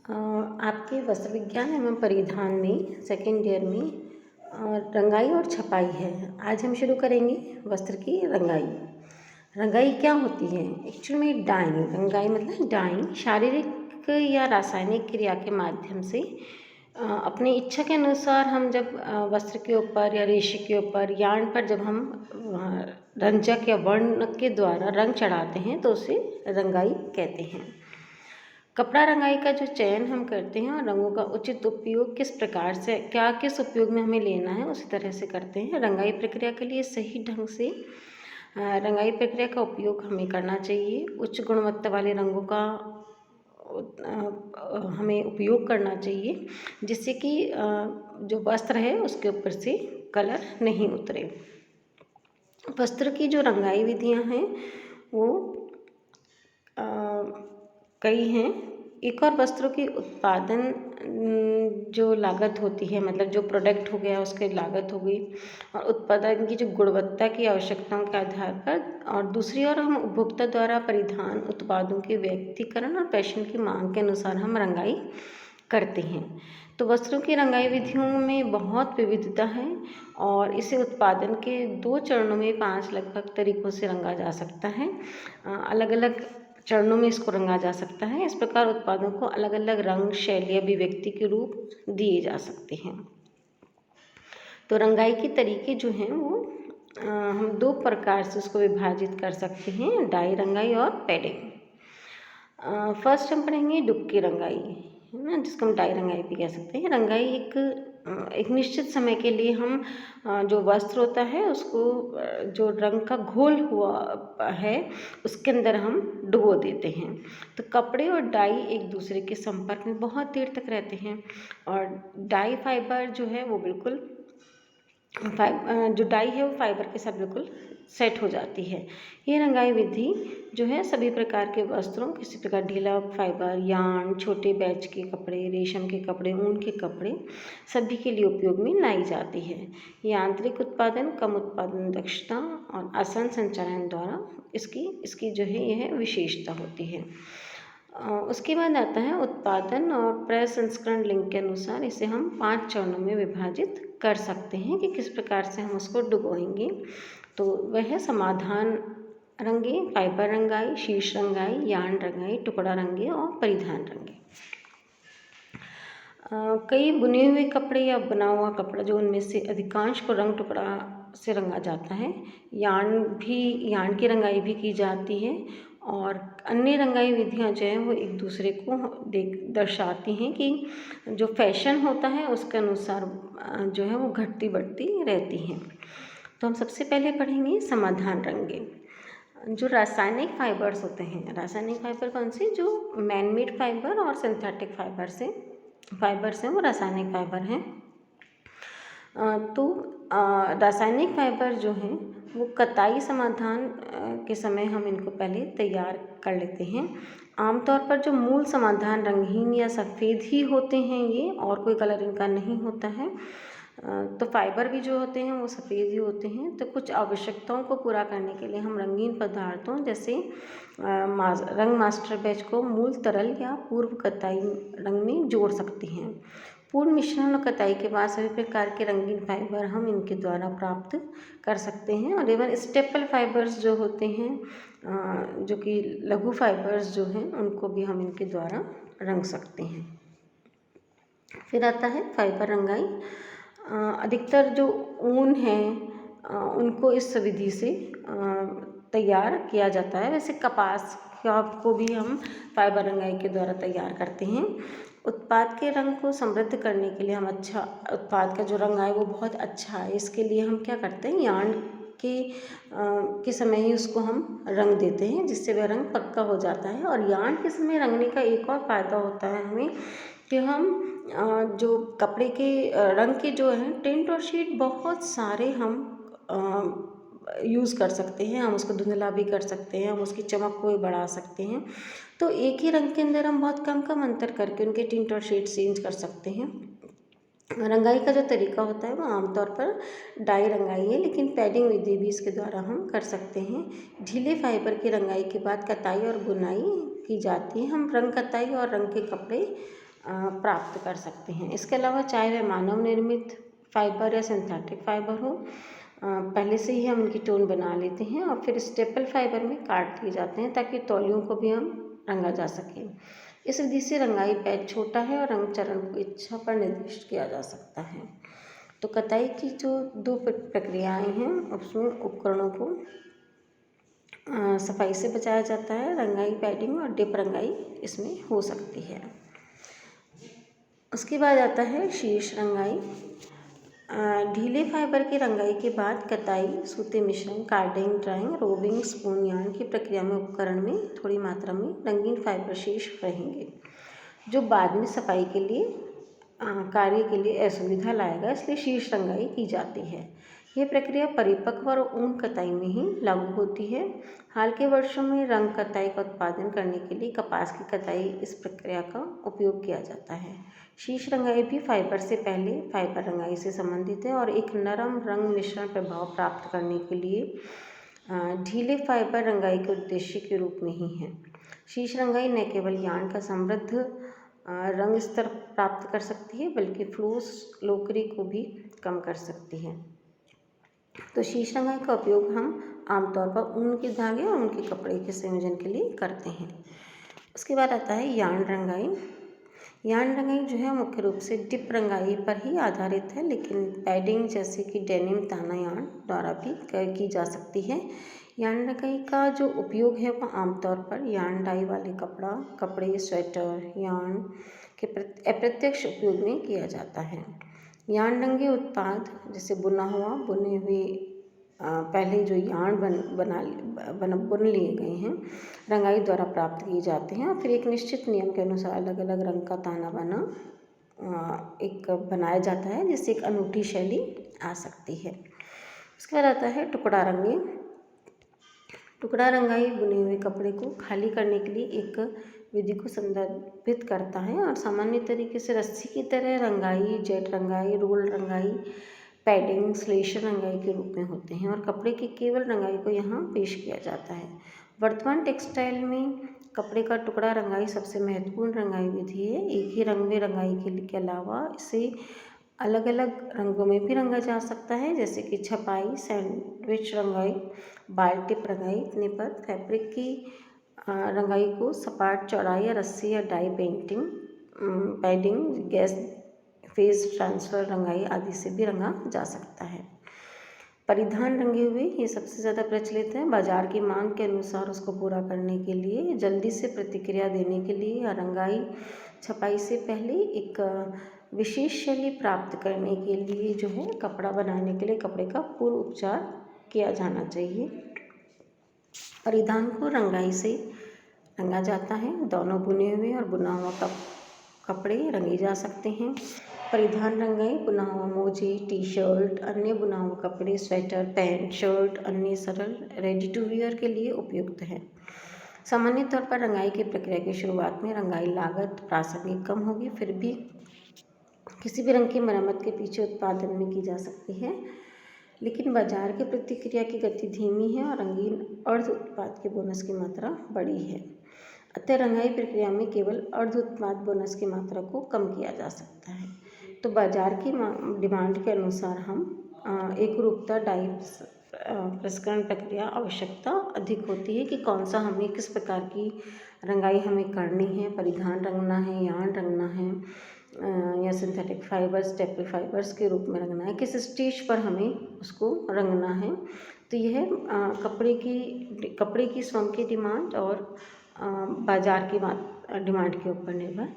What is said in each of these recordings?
आपके वस्त्र विज्ञान एवं परिधान में सेकेंड ईयर में रंगाई और छपाई है। आज हम शुरू करेंगे वस्त्र की रंगाई। रंगाई क्या होती है? एक्चुअल में डाइंग, रंगाई मतलब डाइंग शारीरिक या रासायनिक क्रिया के माध्यम से अपनी इच्छा के अनुसार हम जब वस्त्र के ऊपर या रेशे के ऊपर यार्न पर जब हम रंजक या वर्ण के द्वारा रंग चढ़ाते हैं तो उसे रंगाई कहते हैं। कपड़ा रंगाई का जो चयन हम करते हैं और रंगों का उचित उपयोग किस प्रकार से किस उपयोग में हमें लेना है उसी तरह से करते हैं। रंगाई प्रक्रिया के लिए सही ढंग से रंगाई प्रक्रिया का उपयोग हमें करना चाहिए। उच्च गुणवत्ता वाले रंगों का हमें उपयोग करना चाहिए जिससे कि जो वस्त्र है उसके ऊपर से कलर नहीं उतरे। वस्त्र की जो रंगाई विधियां हैं वो कई हैं। एक और वस्त्रों की उत्पादन जो लागत होती है, मतलब जो प्रोडक्ट हो गया उसकी लागत हो गई, और उत्पादन की जो गुणवत्ता की आवश्यकताओं के आधार पर, और दूसरी ओर हम उपभोक्ता द्वारा परिधान उत्पादों के व्यक्तिकरण और फैशन की मांग के अनुसार हम रंगाई करते हैं। तो वस्त्रों की रंगाई विधियों में बहुत विविधता है और इसे उत्पादन के 2 चरणों में 5 लगभग तरीकों से रंगा जा सकता है। अलग अलग चरणों में इसको रंगा जा सकता है। इस प्रकार उत्पादों को अलग अलग रंग, शैली, अभिव्यक्ति के रूप दिए जा सकते हैं। तो रंगाई के तरीके जो हैं वो हम 2 प्रकार से उसको विभाजित कर सकते हैं, डाई रंगाई और पैडिंग। फर्स्ट हम पढ़ेंगे डुबकी रंगाई, है ना, जिसको हम डाई रंगाई भी कह सकते हैं। रंगाई एक निश्चित समय के लिए हम जो वस्त्र होता है उसको जो रंग का घोल हुआ है उसके अंदर हम डुबो देते हैं। तो कपड़े और डाई एक दूसरे के संपर्क में बहुत देर तक रहते हैं और डाई फाइबर जो है वो बिल्कुल जो डाई है वो फाइबर के साथ बिल्कुल सेट हो जाती है। ये रंगाई विधि जो है सभी प्रकार के वस्त्रों, किसी प्रकार ढीला फाइबर, यार्न, छोटे बैच के कपड़े, रेशम के कपड़े, ऊन के कपड़े सभी के लिए उपयोग में लाई जाती है। यांत्रिक उत्पादन, कम उत्पादन दक्षता और आसान संचालन द्वारा इसकी जो है यह विशेषता होती है। उसके बाद आता है उत्पादन और प्रसंस्करण लिंक के अनुसार इसे हम 5 चरणों में विभाजित कर सकते हैं कि किस प्रकार से हम उसको डुबोएंगे। तो वह है समाधान रंगे, फाइबर रंगाई, शीर्ष रंगाई, यार्न रंगाई, टुकड़ा रंगे और परिधान रंगे। कई बुने हुए कपड़े या बना हुआ कपड़ा जो उनमें से अधिकांश को रंग टुकड़ा से रंगा जाता है। यार्न की रंगाई भी की जाती है और अन्य रंगाई विधियां जो हैं वो एक दूसरे को दर्शाती हैं कि जो फैशन होता है उसके अनुसार जो है वो घटती बढ़ती रहती हैं। तो हम सबसे पहले पढ़ेंगे समाधान रंगे। जो रासायनिक फाइबर्स होते हैं, रासायनिक फाइबर कौन से? जो मैनमेड फाइबर और सिंथेटिक फाइबर्स हैं वो रासायनिक फाइबर हैं। तो रासायनिक फाइबर जो हैं वो कताई समाधान के समय हम इनको पहले तैयार कर लेते हैं। आमतौर पर जो मूल समाधान रंगहीन या सफ़ेद ही होते हैं ये, और कोई कलर इनका नहीं होता है। तो फाइबर भी जो होते हैं वो सफ़ेद ही होते हैं। तो कुछ आवश्यकताओं को पूरा करने के लिए हम रंगीन पदार्थों जैसे रंग मास्टर बैच को मूल तरल या पूर्व कताई रंग में जोड़ सकते हैं। पूर्ण मिश्रण और कताई के बाद सभी प्रकार के रंगीन फाइबर हम इनके द्वारा प्राप्त कर सकते हैं। और एवं स्टेपल फाइबर्स जो होते हैं जो कि लघु फाइबर्स जो हैं उनको भी हम इनके द्वारा रंग सकते हैं। फिर आता है फाइबर रंगाई। अधिकतर जो ऊन है उनको इस विधि से तैयार किया जाता है। वैसे कपास को भी हम फाइबर रंगाई के द्वारा तैयार करते हैं। उत्पाद के रंग को समृद्ध करने के लिए हम उत्पाद का जो रंग है वो बहुत अच्छा है, इसके लिए हम क्या करते हैं, यार्न के समय ही उसको हम रंग देते हैं जिससे वह रंग पक्का हो जाता है। और यार्न के समय रंगने का एक और फ़ायदा होता है हमें कि हम जो कपड़े के रंग के जो हैं टिंट और शेड बहुत सारे हम यूज़ कर सकते हैं। हम उसको धुंधला भी कर सकते हैं, हम उसकी चमक को भी बढ़ा सकते हैं। तो एक ही रंग के अंदर हम बहुत कम कम अंतर करके उनके टिंट और शेड चेंज कर सकते हैं। रंगाई का जो तरीका होता है वो आमतौर पर डाई रंगाई है, लेकिन पैडिंग विधि भी इसके द्वारा हम कर सकते हैं। ढीले फाइबर की रंगाई के बाद कताई और बुनाई की जाती है। हम रंग कताई और रंग के कपड़े प्राप्त कर सकते हैं। इसके अलावा चाहे वह मानव निर्मित फाइबर या सिंथेटिक फाइबर हो, पहले से ही हम इनकी टोन बना लेते हैं और फिर स्टेपल फाइबर में काट दिए जाते हैं ताकि तौलियों को भी हम रंगा जा सके। इस विधि से रंगाई पैच छोटा है और रंग चरण को इच्छा पर निर्दिष्ट किया जा सकता है। तो कताई की जो 2 प्रक्रियाएं हैं उसमें उपकरणों को सफाई से बचाया जाता है। रंगाई पैडिंग और डिप रंगाई इसमें हो सकती है। उसके बाद आता है शीर्ष रंगाई। ढीले फाइबर की रंगाई के बाद कताई, सूती मिश्रण, carding, drawing, robin, spoon yarn की प्रक्रिया में उपकरण में थोड़ी मात्रा में रंगीन फाइबर शेष रहेंगे, जो बाद में सफाई के लिए कार्य के लिए असुविधा लाएगा, इसलिए शीर्ष रंगाई की जाती है। यह प्रक्रिया परिपक्व और ऊन कताई में ही लागू होती है। हाल के वर्षों में रंग कताई का उत्पादन करने के लिए कपास की कताई इस प्रक्रिया का उपयोग किया जाता है। शीर्ष रंगाई भी फाइबर से पहले फाइबर रंगाई से संबंधित है और एक नरम रंग मिश्रण प्रभाव प्राप्त करने के लिए ढीले फाइबर रंगाई के उद्देश्य के रूप में ही है। शीर्ष रंगाई न केवल यार्न का समृद्ध रंग स्तर प्राप्त कर सकती है बल्कि फ्लोस लोकरी को भी कम कर सकती है। तो शीर्ष रंगाई का उपयोग हम आमतौर पर ऊन के धागे और उनके कपड़े के संयोजन के लिए करते हैं। उसके बाद आता है यार्न रंगाई। यार्न रंगाई जो है मुख्य रूप से डिप रंगाई पर ही आधारित है, लेकिन पैडिंग जैसे कि डेनिम ताना यार्न द्वारा भी की जा सकती है। यार्न रंगाई का जो उपयोग है वह आमतौर पर यार्न डाई वाले कपड़े, स्वेटर, यार्न के अप्रत्यक्ष उपयोग में किया जाता है। यार्न रंगे उत्पाद जैसे बुने हुए पहले जो यार्न बुन लिए गए हैं रंगाई द्वारा प्राप्त किए जाते हैं और फिर एक निश्चित नियम के अनुसार अलग अलग रंग का ताना बाना एक बनाया जाता है, जिससे एक अनूठी शैली आ सकती है। उसके बाद आता है टुकड़ा रंगे। टुकड़ा रंगाई बुने हुए कपड़े को खाली करने के लिए एक विधि को संदर्भित करता है और सामान्य तरीके से रस्सी की तरह रंगाई, जेट रंगाई, रोल रंगाई, पैडिंग, स्लेशन रंगाई के रूप में होते हैं और कपड़े की केवल रंगाई को यहाँ पेश किया जाता है। वर्तमान टेक्सटाइल में कपड़े का टुकड़ा रंगाई सबसे महत्वपूर्ण रंगाई विधि है। एक ही रंग में रंगाई के अलावा इसे अलग अलग रंगों में भी रंगा जा सकता है, जैसे कि छपाई, सैंडविच रंगाई, बाल टिप रंगाई। इतने पर फैब्रिक की रंगाई को सपाट चौड़ाई या रस्सी या dye painting, padding, gas phase transfer रंगाई आदि से भी रंगा जा सकता है। परिधान रंगे हुए ये सबसे ज़्यादा प्रचलित है। बाजार की मांग के अनुसार उसको पूरा करने के लिए, जल्दी से प्रतिक्रिया देने के लिए या रंगाई छपाई से पहले एक विशेष शैली प्राप्त करने के लिए जो है कपड़ा बनाने के लिए कपड़े का पूर्व उपचार किया जाना चाहिए। परिधान को रंगाई से रंगा जाता है। दोनों बुने हुए और बुना हुआ कपड़े रंगे जा सकते हैं। परिधान रंगाई बुना हुआ मोजे, टी शर्ट, अन्य बुना हुआ कपड़े, स्वेटर, पैंट, शर्ट, अन्य सरल रेडी टू वियर के लिए उपयुक्त है। सामान्य तौर पर रंगाई की प्रक्रिया की शुरुआत में रंगाई लागत प्रासंगिक कम होगी, फिर भी किसी भी रंग की मरम्मत के पीछे उत्पादन में की जा सकती है, लेकिन बाजार की प्रतिक्रिया की गति धीमी है और रंगीन अर्ध उत्पाद के बोनस की मात्रा बड़ी है। अतः रंगाई प्रक्रिया में केवल अर्ध उत्पाद बोनस की मात्रा को कम किया जा सकता है। तो बाजार की डिमांड के अनुसार हम एक रूपता डाई प्रसंस्करण प्रक्रिया आवश्यकता अधिक होती है कि कौन सा हमें किस प्रकार की रंगाई हमें करनी है, परिधान रंगना है, यार्न रंगना है या सिंथेटिक फाइबर्स, स्टेपल फाइबर्स के रूप में रंगना है, किस स्टेज पर हमें उसको रंगना है। तो यह कपड़े की स्वयं की डिमांड और बाज़ार की डिमांड के ऊपर निर्भर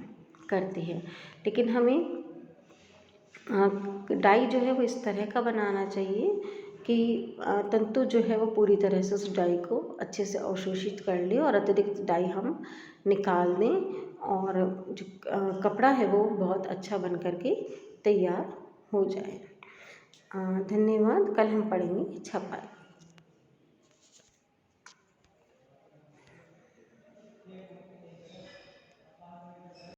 करती है। लेकिन हमें डाई जो है वो इस तरह का बनाना चाहिए कि तंतु जो है वो पूरी तरह से उस डाई को अच्छे से अवशोषित कर ले और अतिरिक्त डाई हम निकाल दें और जो कपड़ा है वो बहुत अच्छा बन करके तैयार हो जाए। धन्यवाद। कल हम पढ़ेंगे छपाई।